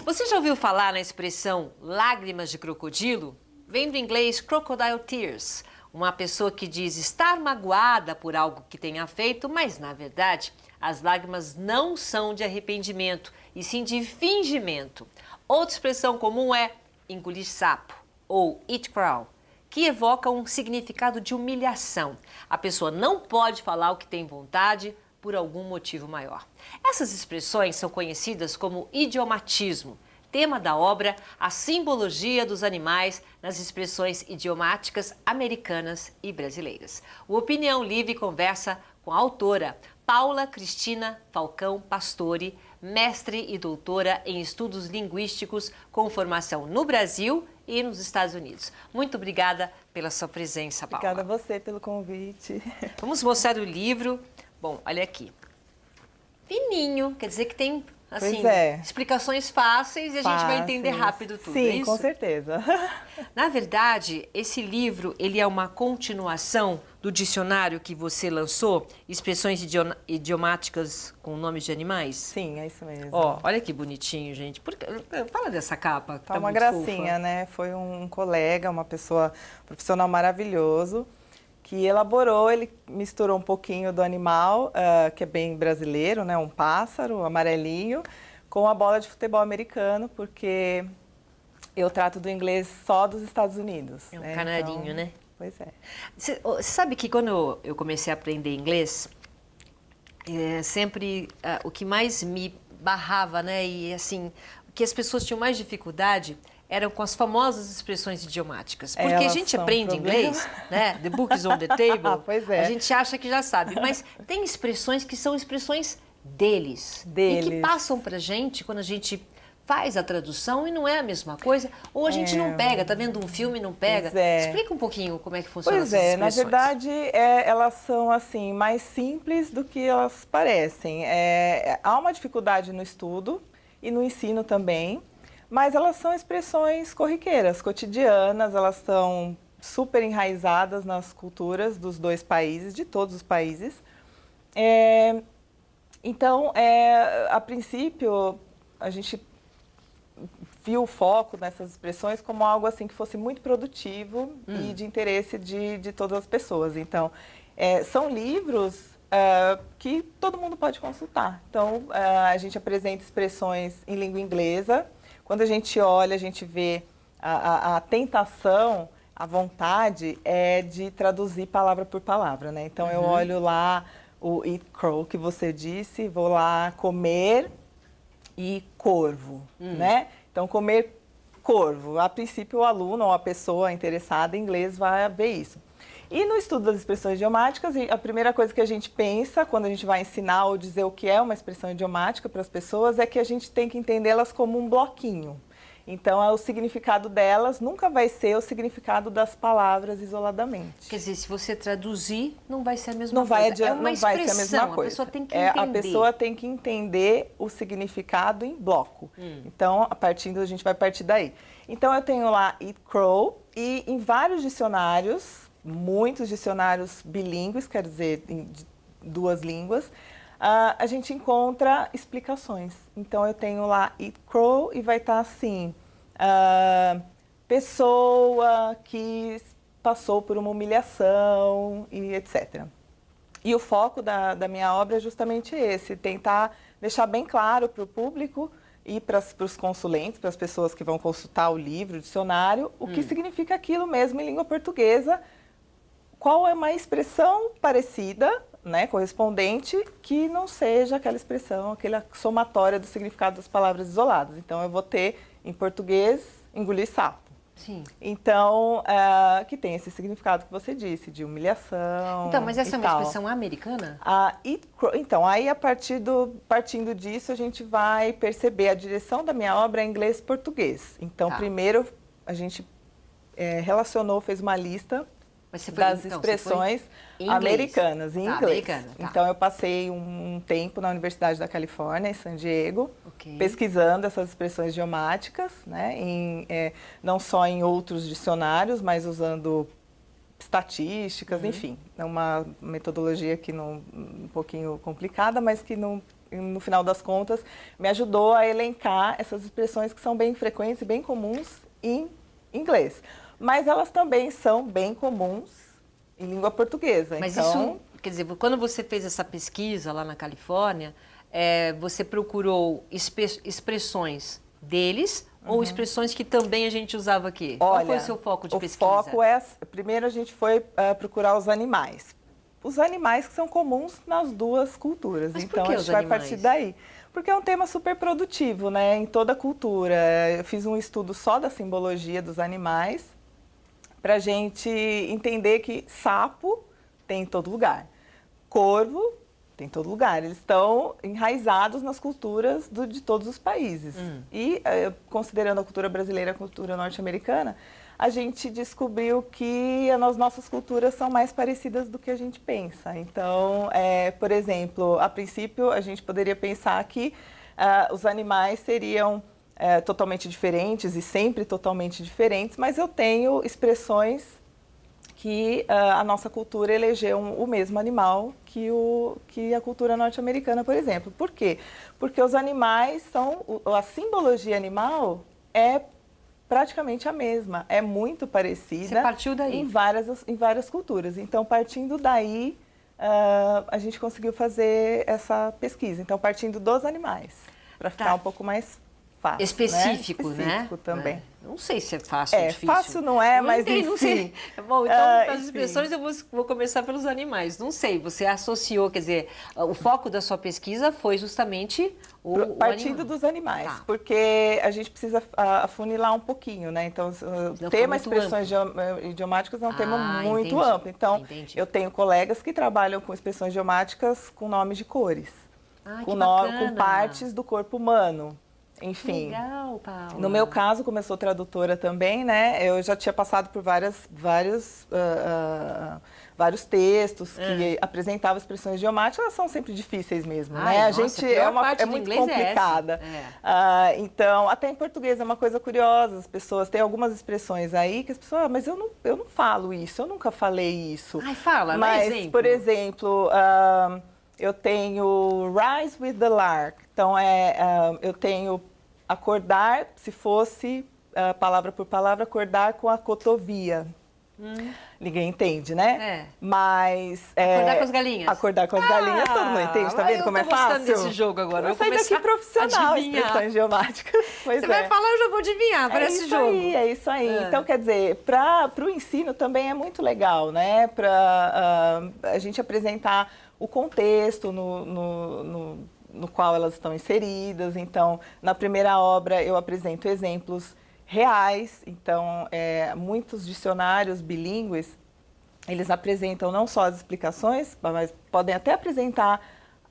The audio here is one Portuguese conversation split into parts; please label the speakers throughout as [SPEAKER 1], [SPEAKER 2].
[SPEAKER 1] Você já ouviu falar na expressão lágrimas de crocodilo? Vem do inglês crocodile tears. Uma pessoa que diz estar magoada por algo que tenha feito, mas na verdade as lágrimas não são de arrependimento, e sim de fingimento. Outra expressão comum é engolir sapo ou eat crow, que evoca um significado de humilhação. A pessoa não pode falar o que tem vontade por algum motivo maior. Essas expressões são conhecidas como idiomatismo, tema da obra A Simbologia dos Animais nas Expressões Idiomáticas Americanas e Brasileiras. O Opinião Livre conversa com a autora Paula Cristina Falcão Pastore, mestre e doutora em estudos linguísticos com formação no Brasil e nos Estados Unidos. Muito obrigada pela sua presença, Paula.
[SPEAKER 2] Obrigada a você pelo convite.
[SPEAKER 1] Vamos mostrar o livro. Bom, olha aqui. Fininho, quer dizer que tem, assim, explicações fáceis e a gente vai entender rápido tudo,
[SPEAKER 2] Sim,
[SPEAKER 1] é isso?
[SPEAKER 2] Com certeza.
[SPEAKER 1] Na verdade, esse livro, ele é uma continuação do dicionário que você lançou, Expressões Idiomáticas com Nomes de Animais?
[SPEAKER 2] Sim, é isso mesmo.
[SPEAKER 1] Ó, olha que bonitinho, gente. Fala dessa capa, que
[SPEAKER 2] tá
[SPEAKER 1] uma
[SPEAKER 2] muito gracinha,
[SPEAKER 1] fofa.
[SPEAKER 2] Né? Foi um colega, uma pessoa, profissional maravilhoso, que elaborou, ele misturou um pouquinho do animal, que é bem brasileiro, né? Um pássaro amarelinho, com a bola de futebol americano, porque eu trato do inglês só dos Estados Unidos.
[SPEAKER 1] É um canarinho,
[SPEAKER 2] então,
[SPEAKER 1] né?
[SPEAKER 2] Pois é.
[SPEAKER 1] Você sabe que quando eu comecei a aprender inglês, sempre o que mais me barrava, né? E assim, o que as pessoas tinham mais dificuldade eram com as famosas expressões idiomáticas. Porque a gente aprende inglês, né? The book is on the table.
[SPEAKER 2] Pois é.
[SPEAKER 1] A gente acha que já sabe. Mas tem expressões que são expressões deles. E que passam pra gente quando a gente faz a tradução e não é a mesma coisa. Ou a gente não pega, tá vendo um filme e não pega. Explica um pouquinho como é que funciona essas expressões.
[SPEAKER 2] Na verdade, elas são assim mais simples do que elas parecem. Há uma dificuldade no estudo e no ensino também. Mas elas são expressões corriqueiras, cotidianas, elas são super enraizadas nas culturas dos dois países, de todos os países. Então, a princípio, a gente viu o foco nessas expressões como algo assim que fosse muito produtivo e de interesse de todas as pessoas. Então, são livros que todo mundo pode consultar. Então, a gente apresenta expressões em língua inglesa. Quando a gente olha, a gente vê a tentação, a vontade é de traduzir palavra por palavra, né? Então, eu olho lá o eat crow que você disse, vou lá comer e corvo, né? Então, comer corvo. A princípio, o aluno ou a pessoa interessada em inglês vai ver isso. E no estudo das expressões idiomáticas, a primeira coisa que a gente pensa quando a gente vai ensinar ou dizer o que é uma expressão idiomática para as pessoas é que a gente tem que entendê-las como um bloquinho. Então, o significado delas nunca vai ser o significado das palavras isoladamente.
[SPEAKER 1] Quer dizer, se você traduzir, não vai ser a mesma
[SPEAKER 2] não
[SPEAKER 1] coisa.
[SPEAKER 2] É uma expressão, não vai ser a mesma coisa.
[SPEAKER 1] A pessoa tem que entender.
[SPEAKER 2] A pessoa tem que entender o significado em bloco. Então, a gente vai partir daí. Então, eu tenho lá eat crow e em vários dicionários, muitos dicionários bilíngues, quer dizer, em duas línguas, a gente encontra explicações. Então, eu tenho lá eat crow e vai estar assim, pessoa que passou por uma humilhação e etc. E o foco da minha obra é justamente esse, tentar deixar bem claro para o público e para os consulentes, para as pessoas que vão consultar o livro, o dicionário, o que significa aquilo mesmo em língua portuguesa, qual é uma expressão parecida, né, correspondente, que não seja aquela expressão, aquela somatória do significado das palavras isoladas. Então, eu vou ter, em português, engolir sapo.
[SPEAKER 1] Sim.
[SPEAKER 2] Então, que tem esse significado que você disse, de humilhação.
[SPEAKER 1] Então, mas essa é uma expressão americana?
[SPEAKER 2] Então, aí partindo disso, a gente vai perceber a direção da minha obra em inglês e português. Então, primeiro, a gente relacionou, fez uma lista das expressões americanas, em inglês. Então, eu passei um tempo na Universidade da Califórnia, em San Diego, pesquisando essas expressões idiomáticas, né, não só em outros dicionários, mas usando estatísticas, enfim. É uma metodologia que um pouquinho complicada, mas que no final das contas me ajudou a elencar essas expressões que são bem frequentes e bem comuns em inglês. Mas elas também são bem comuns em língua portuguesa.
[SPEAKER 1] Mas
[SPEAKER 2] então,
[SPEAKER 1] isso, quer dizer, quando você fez essa pesquisa lá na Califórnia, você procurou expressões deles ou expressões que também a gente usava aqui?
[SPEAKER 2] olha,
[SPEAKER 1] Qual foi o seu foco de pesquisa?
[SPEAKER 2] O foco primeiro a gente foi procurar os animais. Os animais que são comuns nas duas culturas.
[SPEAKER 1] Mas
[SPEAKER 2] então
[SPEAKER 1] por que
[SPEAKER 2] a gente
[SPEAKER 1] os
[SPEAKER 2] vai
[SPEAKER 1] animais?
[SPEAKER 2] partir daí. Porque é um tema super produtivo, né? Em toda a cultura. Eu fiz um estudo só da simbologia dos animais para a gente entender que sapo tem em todo lugar. Corvo tem em todo lugar. Eles estão enraizados nas culturas de todos os países. E, considerando a cultura brasileira e a cultura norte-americana, a gente descobriu que as nossas culturas são mais parecidas do que a gente pensa. Então, por exemplo, a princípio, a gente poderia pensar que os animais seriam totalmente diferentes e sempre totalmente diferentes, mas eu tenho expressões que a nossa cultura elegeu o mesmo animal que a cultura norte-americana, por exemplo. Por quê? Porque os animais a simbologia animal é praticamente a mesma, é muito parecida.
[SPEAKER 1] Você partiu daí?
[SPEAKER 2] Em várias culturas. Então, partindo daí, a gente conseguiu fazer essa pesquisa. Então, partindo dos animais, para ficar um pouco mais fácil.
[SPEAKER 1] Específico, né?
[SPEAKER 2] Específico também.
[SPEAKER 1] Não sei se é fácil ou difícil.
[SPEAKER 2] Fácil não é, mas enfim.
[SPEAKER 1] Não sei. Bom, então, as
[SPEAKER 2] enfim.
[SPEAKER 1] expressões eu vou começar pelos animais. Não sei, você associou, quer dizer, o foco da sua pesquisa foi justamente
[SPEAKER 2] partindo
[SPEAKER 1] animal.
[SPEAKER 2] dos animais,
[SPEAKER 1] Tá.
[SPEAKER 2] porque a gente precisa afunilar um pouquinho, né? Então, o tema expressões idiomáticas é um tema muito
[SPEAKER 1] entendi,
[SPEAKER 2] amplo. Então,
[SPEAKER 1] entendi.
[SPEAKER 2] eu tenho colegas que trabalham com expressões idiomáticas com nomes de cores,
[SPEAKER 1] Que bacana.
[SPEAKER 2] com partes do corpo humano. Enfim,
[SPEAKER 1] Legal, Paula.
[SPEAKER 2] no meu caso, como eu sou tradutora também, né, eu já tinha passado por vários textos que apresentavam expressões idiomáticas, elas são sempre difíceis mesmo, né? A gente é muito complicada. Então, até em português é uma coisa curiosa, as pessoas tem algumas expressões aí que as pessoas, mas eu não falo isso, eu nunca falei isso.
[SPEAKER 1] Fala,
[SPEAKER 2] mas,
[SPEAKER 1] exemplo.
[SPEAKER 2] por exemplo, eu tenho rise with the lark. Então, eu tenho acordar, se fosse palavra por palavra, acordar com a cotovia. Ninguém entende, né?
[SPEAKER 1] Mas... Acordar com as galinhas.
[SPEAKER 2] Acordar com as galinhas, todo mundo entende, tá vendo como é fácil?
[SPEAKER 1] Eu tô gostando desse jogo agora.
[SPEAKER 2] Eu saí daqui profissional, expressões idiomáticas.
[SPEAKER 1] Você vai falar, eu já vou adivinhar, parece jogo.
[SPEAKER 2] É isso aí. Então, quer dizer, para o ensino também é muito legal, né? Para a gente apresentar o contexto no qual elas estão inseridas. Então, na primeira obra, eu apresento exemplos reais. Então, muitos dicionários bilíngues, eles apresentam não só as explicações, mas podem até apresentar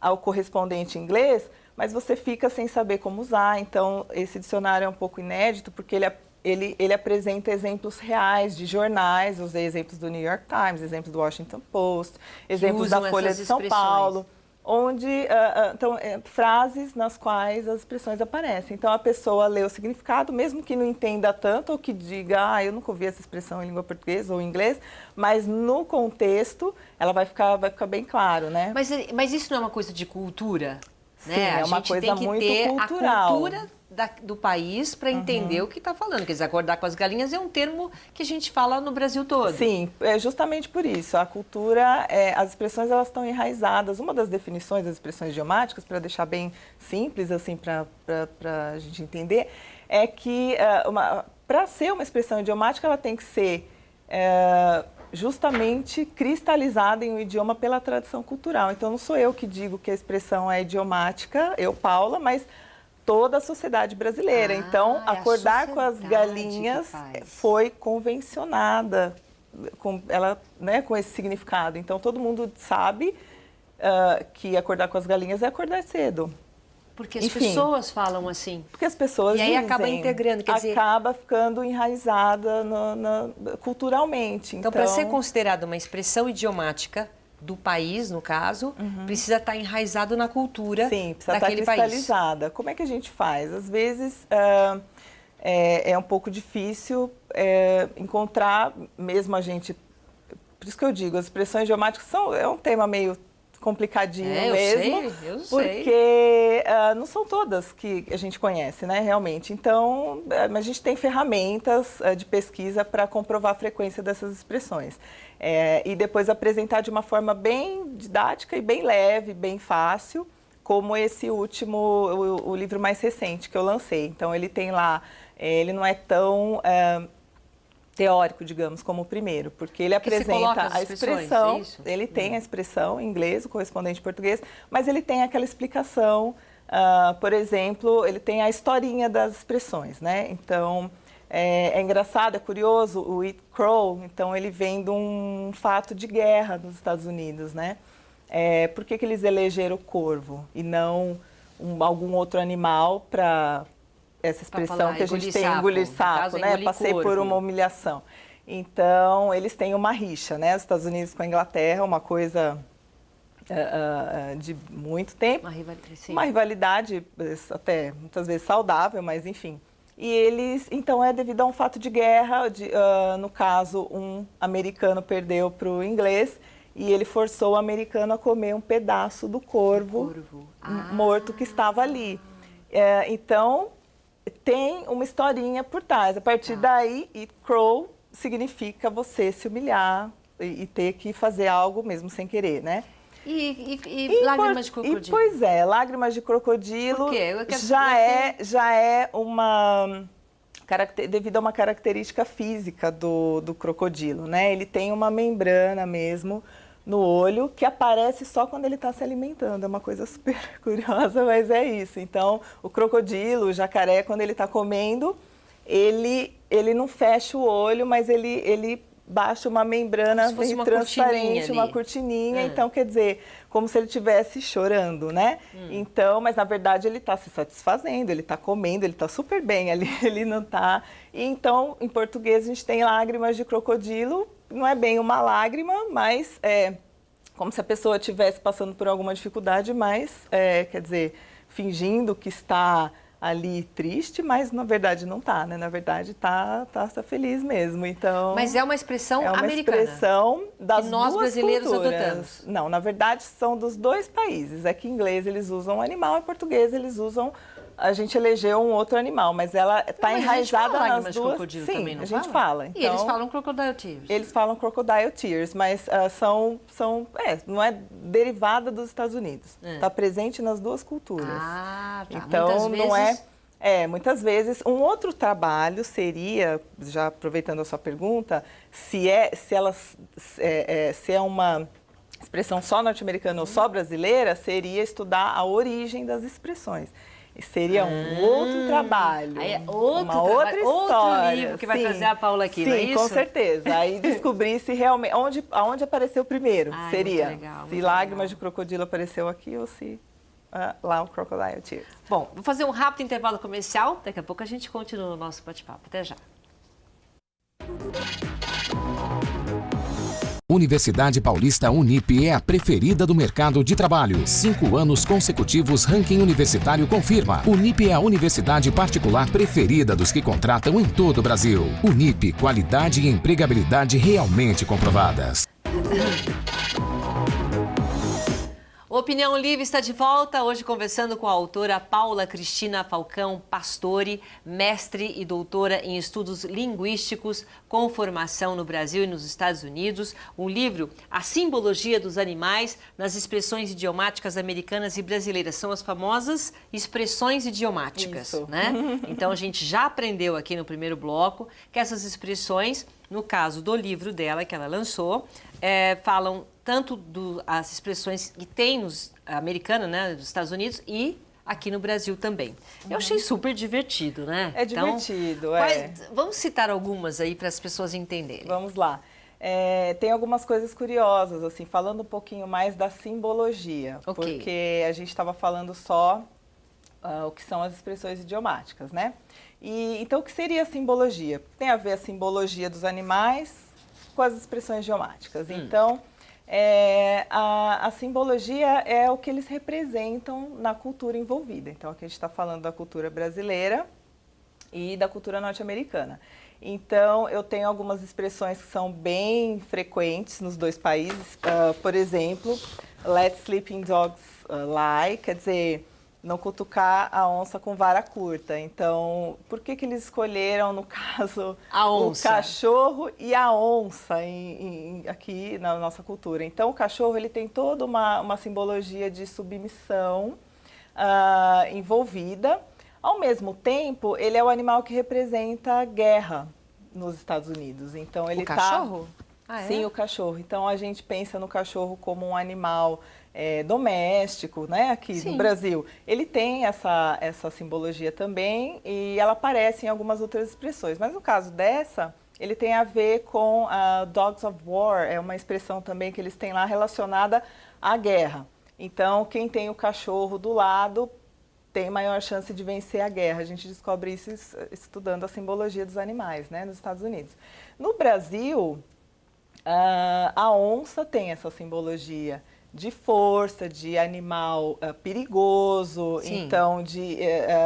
[SPEAKER 2] ao correspondente em inglês, mas você fica sem saber como usar. Então, esse dicionário é um pouco inédito, porque ele apresenta exemplos reais de jornais. Usei exemplos do New York Times, exemplos do Washington Post, exemplos da Folha de São Paulo, onde frases nas quais as expressões aparecem. Então, a pessoa lê o significado, mesmo que não entenda tanto, ou que diga, eu nunca ouvi essa expressão em língua portuguesa ou em inglês, mas no contexto, ela vai ficar bem claro, né?
[SPEAKER 1] Mas isso não é uma coisa de cultura?
[SPEAKER 2] Sim,
[SPEAKER 1] né?
[SPEAKER 2] é uma coisa muito cultural.
[SPEAKER 1] A cultura do país para entender o que está falando. Quer dizer, acordar com as galinhas é um termo que a gente fala no Brasil todo. Sim,
[SPEAKER 2] é justamente por isso. A cultura, as expressões, elas estão enraizadas. Uma das definições das expressões idiomáticas, para deixar bem simples, assim, para a gente entender, é que para ser uma expressão idiomática, ela tem que ser justamente cristalizada em um idioma pela tradição cultural. Então, não sou eu que digo que a expressão é idiomática, eu, Paula, mas toda a sociedade brasileira. Então, acordar com as galinhas foi convencionada com esse significado. Então, todo mundo sabe que acordar com as galinhas é acordar cedo.
[SPEAKER 1] Porque as pessoas falam assim.
[SPEAKER 2] Porque as pessoas
[SPEAKER 1] dizem. E aí acaba integrando, quer dizer...
[SPEAKER 2] Acaba ficando enraizada culturalmente.
[SPEAKER 1] Então, para ser considerada uma expressão idiomática do país, no caso, precisa estar enraizado na cultura daquele país. Sim, precisa estar
[SPEAKER 2] cristalizada. Como é que a gente faz? Às vezes é um pouco difícil encontrar, mesmo a gente por isso que eu digo, as expressões idiomáticas é um tema meio complicadinho mesmo,
[SPEAKER 1] eu sei.
[SPEAKER 2] porque não são todas que a gente conhece, né, realmente. Então, a gente tem ferramentas de pesquisa para comprovar a frequência dessas expressões. E depois apresentar de uma forma bem didática e bem leve, bem fácil, como esse último, o livro mais recente que eu lancei. Então, ele tem lá, ele não é tão teórico, digamos, como o primeiro, porque ele apresenta a expressão, ele tem a expressão em inglês, o correspondente em português, mas ele tem aquela explicação, por exemplo, ele tem a historinha das expressões, né? Então, é engraçado, é curioso, o Eat Crow, então ele vem de um fato de guerra nos Estados Unidos, né? Por que eles elegeram o corvo e não algum outro animal para essa expressão que a gente tem, engolir sapo, né? Passei por uma humilhação. Então, eles têm uma rixa, né? Os Estados Unidos com a Inglaterra, uma coisa de muito tempo. Uma rivalidade até muitas vezes saudável, mas enfim. E eles, então, é devido a um fato de guerra, no caso, um americano perdeu para o inglês e ele forçou o americano a comer um pedaço do corvo morto que estava ali. Então, tem uma historinha por trás. A partir daí, Eat Crow significa você se humilhar e ter que fazer algo mesmo sem querer, né?
[SPEAKER 1] E lágrimas de crocodilo?
[SPEAKER 2] Pois é, lágrimas de crocodilo.
[SPEAKER 1] Por quê?
[SPEAKER 2] Já é uma devido a uma característica física do crocodilo, né? Ele tem uma membrana mesmo no olho, que aparece só quando ele está se alimentando. É uma coisa super curiosa, mas é isso. Então, o crocodilo, o jacaré, quando ele está comendo, ele não fecha o olho, mas ele baixa uma membrana transparente, uma cortininha. Então, quer dizer, como se ele estivesse chorando, né? Então, mas na verdade ele está se satisfazendo, ele está comendo, ele está super bem ali, ele não está... Então, em português, a gente tem lágrimas de crocodilo. Não é bem uma lágrima, mas é como se a pessoa estivesse passando por alguma dificuldade, mas, quer dizer, fingindo que está ali triste, mas na verdade não está, né? Na verdade está feliz mesmo. Então,
[SPEAKER 1] mas é uma expressão americana.
[SPEAKER 2] É uma expressão das
[SPEAKER 1] que nós
[SPEAKER 2] duas
[SPEAKER 1] brasileiros
[SPEAKER 2] culturas.
[SPEAKER 1] adotamos.
[SPEAKER 2] Não, na verdade são dos dois países. É que em inglês eles usam animal, em português eles usam... A gente elegeu um outro animal, mas ela está enraizada nas duas. Sim, também, não a gente fala.
[SPEAKER 1] Então, e eles falam crocodile tears.
[SPEAKER 2] Eles falam crocodile tears, mas não é derivada dos Estados Unidos. Está presente nas duas culturas.
[SPEAKER 1] Ah, tá.
[SPEAKER 2] Então
[SPEAKER 1] muitas vezes...
[SPEAKER 2] não é. Muitas vezes. Um outro trabalho seria, já aproveitando a sua pergunta, se é uma expressão só norte-americana ou só brasileira, seria estudar a origem das expressões. Seria um outro trabalho,
[SPEAKER 1] aí
[SPEAKER 2] uma outra história.
[SPEAKER 1] Outro livro que vai trazer a Paula aqui, não é isso?
[SPEAKER 2] Sim, com certeza. Aí descobrir se realmente... Onde apareceu primeiro seria. Se Lágrimas de Crocodilo apareceu aqui ou se lá o Crocodile Tears.
[SPEAKER 1] Bom, vou fazer um rápido intervalo comercial. Daqui a pouco a gente continua o nosso bate-papo. Até já.
[SPEAKER 3] Universidade Paulista Unip é a preferida do mercado de trabalho. 5 anos consecutivos, ranking universitário confirma. Unip é a universidade particular preferida dos que contratam em todo o Brasil. Unip, qualidade e empregabilidade realmente comprovadas.
[SPEAKER 1] Opinião Livre está de volta, hoje conversando com a autora Paula Cristina Falcão Pastore, mestre e doutora em estudos linguísticos com formação no Brasil e nos Estados Unidos. O livro A Simbologia dos Animais nas Expressões Idiomáticas Americanas e Brasileiras. São as famosas expressões idiomáticas, né? Então a gente já aprendeu aqui no primeiro bloco que essas expressões, no caso do livro dela que ela lançou, falam tanto as expressões que tem nos americanos, né, dos Estados Unidos e aqui no Brasil também. Eu achei super divertido, né?
[SPEAKER 2] É divertido,
[SPEAKER 1] Vamos citar algumas aí para as pessoas entenderem.
[SPEAKER 2] Vamos lá. Tem algumas coisas curiosas, assim, falando um pouquinho mais da simbologia.
[SPEAKER 1] Okay.
[SPEAKER 2] Porque a gente estava falando só o que são as expressões idiomáticas, né? Então, o que seria a simbologia? Tem a ver a simbologia dos animais com as expressões idiomáticas. Então, a simbologia é o que eles representam na cultura envolvida. Então, aqui a gente está falando da cultura brasileira e da cultura norte-americana. Então, eu tenho algumas expressões que são bem frequentes nos dois países. Por exemplo, let sleeping dogs lie, quer dizer, não cutucar a onça com vara curta. Então, por que eles escolheram, no caso, o cachorro e a onça aqui na nossa cultura? Então, o cachorro ele tem toda uma simbologia de submissão envolvida. Ao mesmo tempo, ele é o animal que representa a guerra nos Estados Unidos. Então, ele
[SPEAKER 1] o cachorro?
[SPEAKER 2] Sim, o cachorro. Então, a gente pensa no cachorro como um animal doméstico, né? Aqui no Brasil. Ele tem essa simbologia também e ela aparece em algumas outras expressões. Mas no caso dessa, ele tem a ver com Dogs of War, é uma expressão também que eles têm lá relacionada à guerra. Então, quem tem o cachorro do lado tem maior chance de vencer a guerra. A gente descobre isso estudando a simbologia dos animais, né, nos Estados Unidos. No Brasil, a onça tem essa simbologia de força, de animal perigoso, então de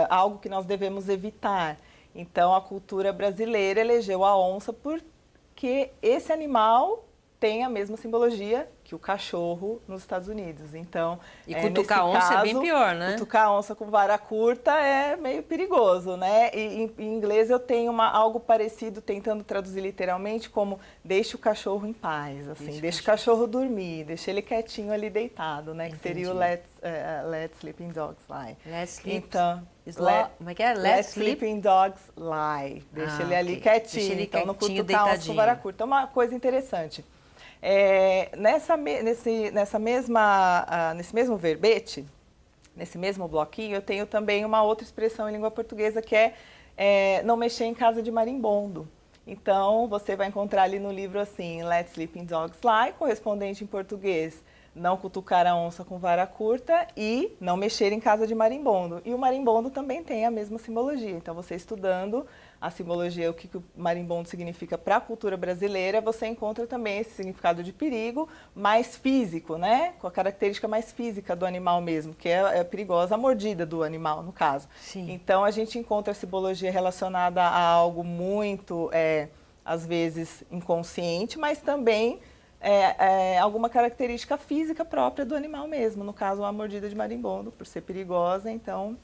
[SPEAKER 2] algo que nós devemos evitar. Então, a cultura brasileira elegeu a onça porque esse animal tem a mesma simbologia que o cachorro nos Estados Unidos. Então,
[SPEAKER 1] e cutucar a onça é bem pior, né?
[SPEAKER 2] Cutucar a onça com vara curta é meio perigoso, né? E em inglês eu tenho algo parecido, tentando traduzir literalmente, como deixe o cachorro em paz, assim, deixa o cachorro dormir, deixa ele quietinho ali deitado, né? Entendi. Que seria o let sleeping dogs lie.
[SPEAKER 1] Let sleep.
[SPEAKER 2] Então,
[SPEAKER 1] como é que é?
[SPEAKER 2] Let sleeping dogs lie. Deixa ele ali quietinho. Deixa ele então, não cutucar a onça com vara curta. É uma coisa interessante. Nesse mesmo verbete, nesse mesmo bloquinho, eu tenho também uma outra expressão em língua portuguesa que é não mexer em casa de marimbondo. Então, você vai encontrar ali no livro assim, let sleeping dogs lie, correspondente em português, não cutucar a onça com vara curta e não mexer em casa de marimbondo. E o marimbondo também tem a mesma simbologia. Então, você estudando a simbologia, o que o marimbondo significa para a cultura brasileira, você encontra também esse significado de perigo mais físico, né? Com a característica mais física do animal mesmo, que é perigosa a mordida do animal, no caso.
[SPEAKER 1] Sim.
[SPEAKER 2] Então, a gente encontra a simbologia relacionada a algo muito, às vezes, inconsciente, mas também alguma característica física própria do animal mesmo. No caso, a mordida de marimbondo, por ser perigosa, então,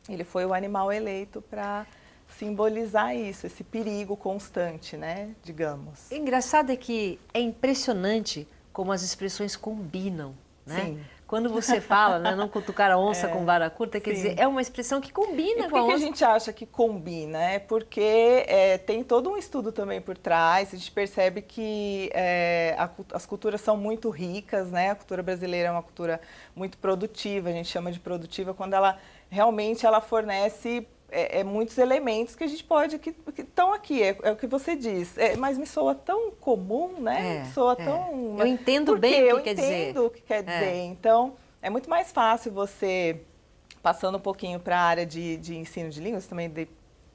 [SPEAKER 2] ele foi o animal eleito para simbolizar isso, esse perigo constante, né, digamos.
[SPEAKER 1] O engraçado é que é impressionante como as expressões combinam, né? Sim. Quando você fala, né, não cutucar a onça com vara curta, quer dizer, é uma expressão que combina com a onça.
[SPEAKER 2] Por que a gente acha que combina? É porque tem todo um estudo também por trás, a gente percebe que as culturas são muito ricas, né? A cultura brasileira é uma cultura muito produtiva, a gente chama de produtiva quando ela realmente fornece muitos elementos que a gente pode, que estão aqui, é o que você diz. Mas me soa tão comum, né? Soa tão...
[SPEAKER 1] Eu entendo bem o que quer dizer.
[SPEAKER 2] Eu entendo o que quer dizer. Então, é muito mais fácil você, passando um pouquinho para a área de ensino de línguas, também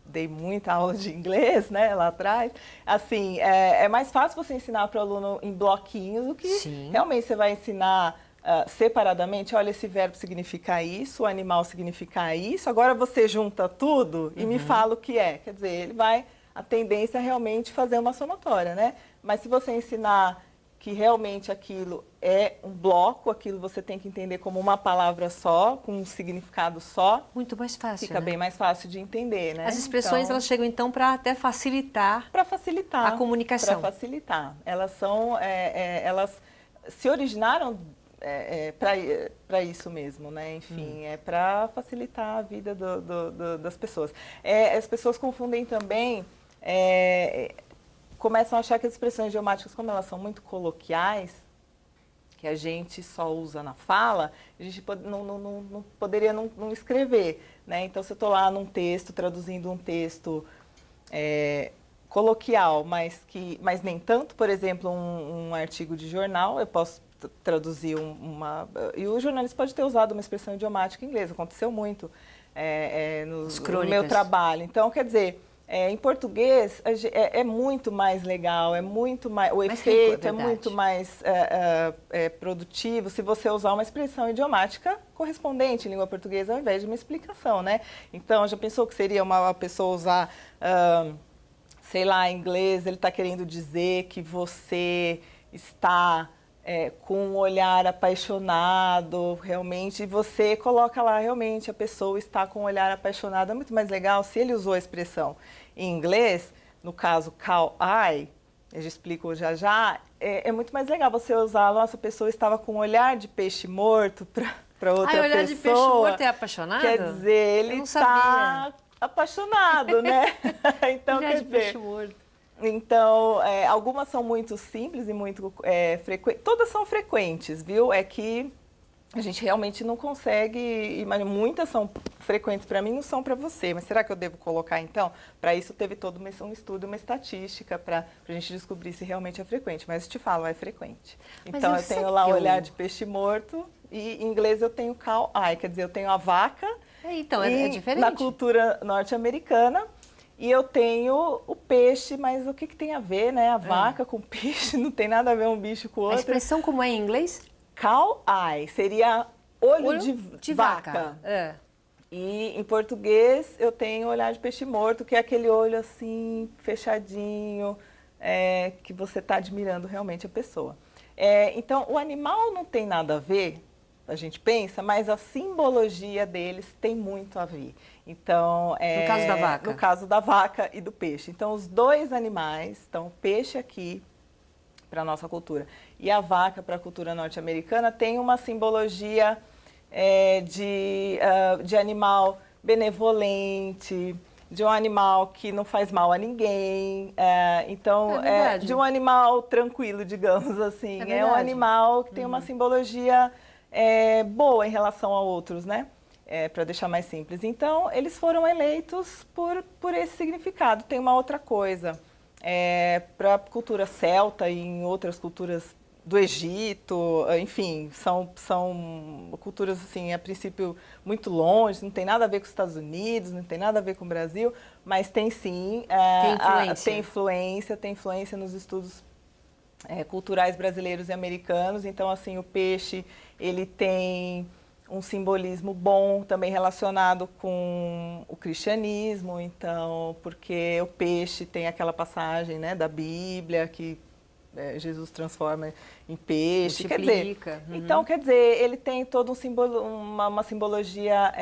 [SPEAKER 2] dei muita aula de inglês, né, lá atrás. Assim, é mais fácil você ensinar para o aluno em bloquinhos do que realmente você vai ensinar separadamente. Olha, esse verbo significa isso, o animal significa isso, agora você junta tudo e me fala o que é. Quer dizer, a tendência é realmente fazer uma somatória, né? Mas se você ensinar que realmente aquilo é um bloco, aquilo você tem que entender como uma palavra só, com um significado só.
[SPEAKER 1] Muito mais fácil,
[SPEAKER 2] fica bem mais fácil de entender, né?
[SPEAKER 1] As expressões, elas chegam então para até facilitar...
[SPEAKER 2] Para facilitar.
[SPEAKER 1] A comunicação.
[SPEAKER 2] Para facilitar. Elas são... elas se originaram para isso mesmo, né? Enfim, é para facilitar a vida das pessoas. As pessoas confundem também, começam a achar que as expressões idiomáticas, como elas são muito coloquiais, que a gente só usa na fala, a gente não poderia não escrever, né? Então, se eu estou lá num texto, traduzindo um texto coloquial, mas nem tanto, por exemplo, um artigo de jornal, eu posso traduzir e o jornalista pode ter usado uma expressão idiomática em inglês, aconteceu muito no meu trabalho. Então, quer dizer, em português é muito mais legal, é muito mais, o efeito é muito mais produtivo se você usar uma expressão idiomática correspondente em língua portuguesa ao invés de uma explicação, né? Então, já pensou que seria uma pessoa usar... sei lá, em inglês, ele está querendo dizer que você está com um olhar apaixonado, realmente, e você coloca lá, realmente, a pessoa está com um olhar apaixonado. É muito mais legal se ele usou a expressão em inglês, no caso, cow eye, eu já explico já já, é muito mais legal você usar, nossa, a pessoa estava com um olhar de peixe morto para outra pessoa.
[SPEAKER 1] Olhar de peixe morto é apaixonado?
[SPEAKER 2] Quer dizer, ele está apaixonado, né? Então,
[SPEAKER 1] olhar
[SPEAKER 2] quer
[SPEAKER 1] de
[SPEAKER 2] dizer...
[SPEAKER 1] peixe morto.
[SPEAKER 2] Então, algumas são muito simples e muito frequentes. Todas são frequentes, viu? É que a gente realmente não consegue imaginar. Muitas são frequentes para mim, não são para você. Mas será que eu devo colocar, então? Para isso, teve todo um estudo, uma estatística para a gente descobrir se realmente é frequente. Mas eu te falo, é frequente. Então, eu tenho lá o olhar de peixe morto e em inglês eu tenho cow eye, quer dizer, eu tenho a vaca.
[SPEAKER 1] Então, é diferente.
[SPEAKER 2] Na cultura norte-americana. E eu tenho o peixe, mas o que tem a ver, né? A vaca com o peixe, não tem nada a ver um bicho com o outro.
[SPEAKER 1] A expressão como é em inglês?
[SPEAKER 2] Cow eye, seria olho de vaca. E em português eu tenho olhar de peixe morto, que é aquele olho assim, fechadinho, que você está admirando realmente a pessoa. Então, o animal não tem nada a ver, a gente pensa, mas a simbologia deles tem muito a ver. Então,
[SPEAKER 1] no caso da vaca?
[SPEAKER 2] No caso da vaca e do peixe. Então, os dois animais, então o peixe aqui para a nossa cultura e a vaca para a cultura norte-americana, tem uma simbologia de animal benevolente, de um animal que não faz mal a ninguém, então de um animal tranquilo, digamos assim. É um animal que tem uma simbologia boa em relação a outros, né? Para deixar mais simples. Então, eles foram eleitos por esse significado. Tem uma outra coisa. Para a cultura celta e em outras culturas do Egito, enfim, são culturas, assim, a princípio, muito longe, não tem nada a ver com os Estados Unidos, não tem nada a ver com o Brasil, mas tem sim, tem influência nos estudos culturais brasileiros e americanos. Então, assim, o peixe, ele tem um simbolismo bom também relacionado com o cristianismo, então, porque o peixe tem aquela passagem, né, da Bíblia que Jesus transforma em peixe,
[SPEAKER 1] multiplica.
[SPEAKER 2] Então, quer dizer, ele tem todo uma simbologia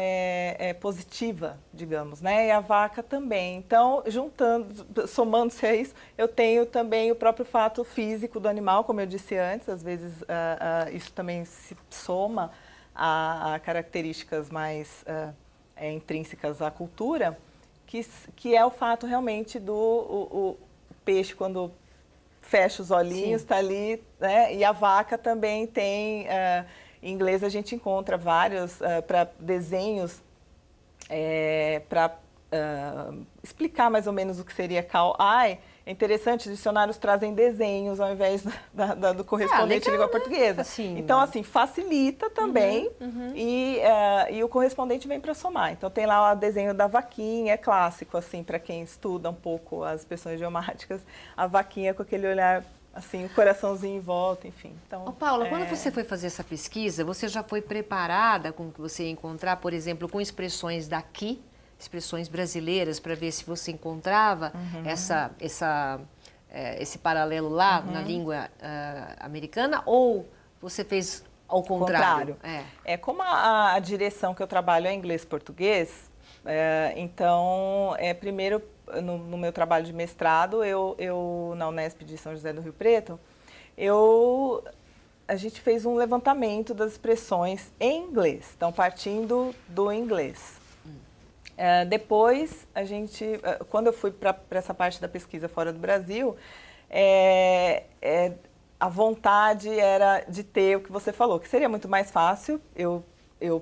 [SPEAKER 2] positiva, digamos, né? E a vaca também. Então, somando-se a isso, eu tenho também o próprio fato físico do animal, como eu disse antes, às vezes isso também se soma a características mais intrínsecas à cultura, que é o fato realmente do o peixe, quando fecha os olhinhos, está ali, né? E a vaca também tem, em inglês a gente encontra vários para desenhos, para explicar mais ou menos o que seria cow eye. É interessante, os dicionários trazem desenhos ao invés do correspondente à língua portuguesa.
[SPEAKER 1] Assim,
[SPEAKER 2] então, assim, facilita também e o correspondente vem para somar. Então, tem lá o desenho da vaquinha, é clássico, assim, para quem estuda um pouco as expressões idiomáticas, a vaquinha com aquele olhar, assim, o coraçãozinho em volta, enfim. Então,
[SPEAKER 1] Paula, quando você foi fazer essa pesquisa, você já foi preparada com o que você ia encontrar, por exemplo, com expressões daqui, expressões brasileiras, para ver se você encontrava esse paralelo lá na língua americana, ou você fez ao contrário?
[SPEAKER 2] Como a direção que eu trabalho é inglês-português, então, primeiro, no meu trabalho de mestrado, eu na Unesp de São José do Rio Preto, a gente fez um levantamento das expressões em inglês, então partindo do inglês. Depois, quando eu fui para essa parte da pesquisa fora do Brasil, a vontade era de ter o que você falou, que seria muito mais fácil eu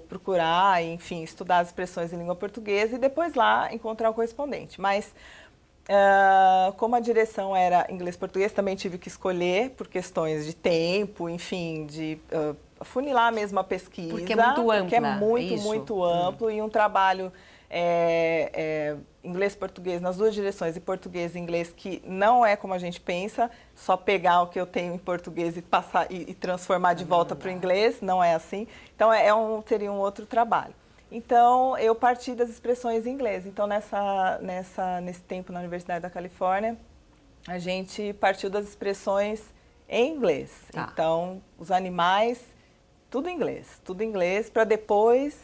[SPEAKER 2] procurar, enfim, estudar as expressões em língua portuguesa e depois lá encontrar o correspondente. Mas, como a direção era inglês-português, também tive que escolher por questões de tempo, enfim, de funilar mesmo a pesquisa.
[SPEAKER 1] Porque é muito ampla.
[SPEAKER 2] Porque é muito amplo e um trabalho inglês-português nas duas direções, e português e inglês, que não é como a gente pensa, só pegar o que eu tenho em português e passar e transformar de volta para o inglês, não é assim. Então, seria um outro trabalho. Então, eu parti das expressões em inglês. Então, nesse tempo na Universidade da Califórnia, a gente partiu das expressões em inglês.
[SPEAKER 1] Tá.
[SPEAKER 2] Então, os animais, tudo em inglês, para depois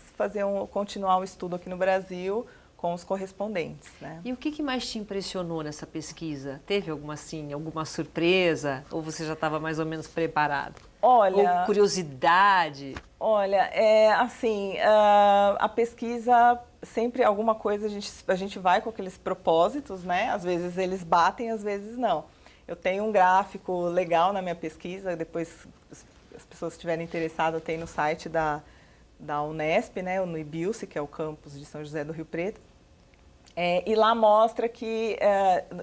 [SPEAKER 2] continuar o estudo aqui no Brasil com os correspondentes, né?
[SPEAKER 1] E o que mais te impressionou nessa pesquisa? Teve alguma surpresa? Ou você já estava mais ou menos preparado?
[SPEAKER 2] Olha,
[SPEAKER 1] ou curiosidade?
[SPEAKER 2] Olha, a pesquisa, sempre alguma coisa, a gente vai com aqueles propósitos, né? Às vezes eles batem, às vezes não. Eu tenho um gráfico legal na minha pesquisa, depois as pessoas que estiverem interessadas, tem no site da Unesp, né? O Nuibilce, que é o campus de São José do Rio Preto. E lá mostra que,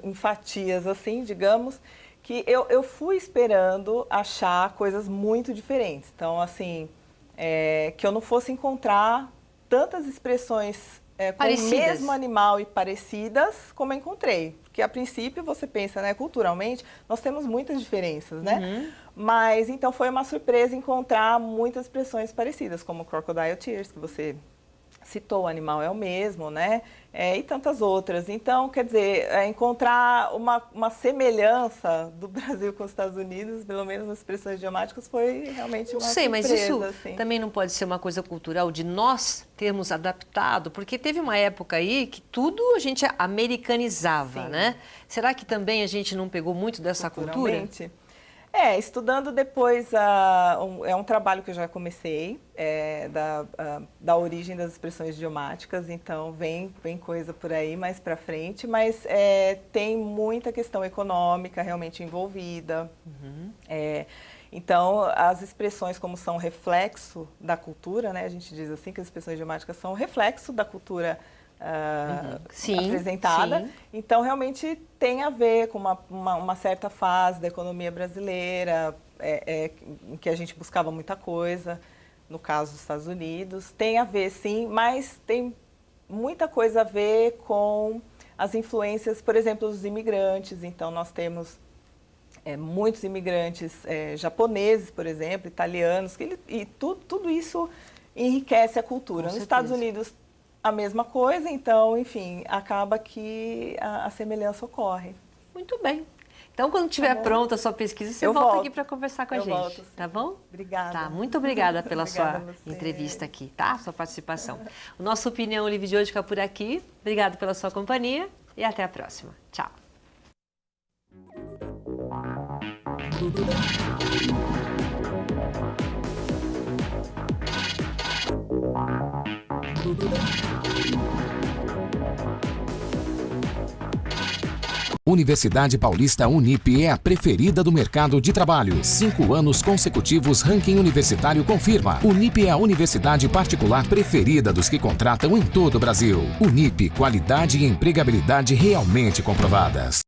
[SPEAKER 2] em fatias assim, digamos, que eu fui esperando achar coisas muito diferentes. Então, assim, que eu não fosse encontrar tantas expressões com o mesmo animal e parecidas como eu encontrei. Porque, a princípio, você pensa, né, culturalmente, nós temos muitas diferenças, né?
[SPEAKER 1] Uhum.
[SPEAKER 2] Mas, então, foi uma surpresa encontrar muitas expressões parecidas, como Crocodile Tears, que você citou, o animal é o mesmo, né? E tantas outras. Então, quer dizer, encontrar uma semelhança do Brasil com os Estados Unidos, pelo menos nas expressões idiomáticas, foi realmente uma surpresa.
[SPEAKER 1] Mas isso
[SPEAKER 2] assim.
[SPEAKER 1] também não pode ser uma coisa cultural de nós termos adaptado, porque teve uma época aí que tudo a gente americanizava,
[SPEAKER 2] Sim.
[SPEAKER 1] né? Será que também a gente não pegou muito dessa cultura?
[SPEAKER 2] Estudando depois, é um trabalho que eu já comecei, da origem das expressões idiomáticas, então vem coisa por aí mais para frente, mas tem muita questão econômica realmente envolvida.
[SPEAKER 1] Uhum.
[SPEAKER 2] Então, as expressões como são reflexo da cultura, né? A gente diz assim que as expressões idiomáticas são reflexo da cultura apresentada.
[SPEAKER 1] Sim.
[SPEAKER 2] Então, realmente tem a ver com uma certa fase da economia brasileira, em que a gente buscava muita coisa, no caso dos Estados Unidos. Tem a ver, sim, mas tem muita coisa a ver com as influências, por exemplo, dos imigrantes. Então, nós temos muitos imigrantes japoneses, por exemplo, italianos, e tudo isso enriquece a cultura. Nos Estados Unidos, a mesma coisa, então, enfim, acaba que a semelhança ocorre.
[SPEAKER 1] Muito bem. Então, quando estiver pronta a sua pesquisa, você volta aqui para conversar com a gente,
[SPEAKER 2] volto,
[SPEAKER 1] tá bom?
[SPEAKER 2] Obrigada.
[SPEAKER 1] Tá, muito obrigada pela
[SPEAKER 2] Obrigada
[SPEAKER 1] sua
[SPEAKER 2] a você.
[SPEAKER 1] entrevista aqui, tá? Sua participação. O nosso Opinião Livre de hoje fica por aqui. Obrigado pela sua companhia e até a próxima. Tchau.
[SPEAKER 3] Universidade Paulista Unip é a preferida do mercado de trabalho. 5 anos consecutivos, ranking universitário confirma. Unip é a universidade particular preferida dos que contratam em todo o Brasil. Unip, qualidade e empregabilidade realmente comprovadas.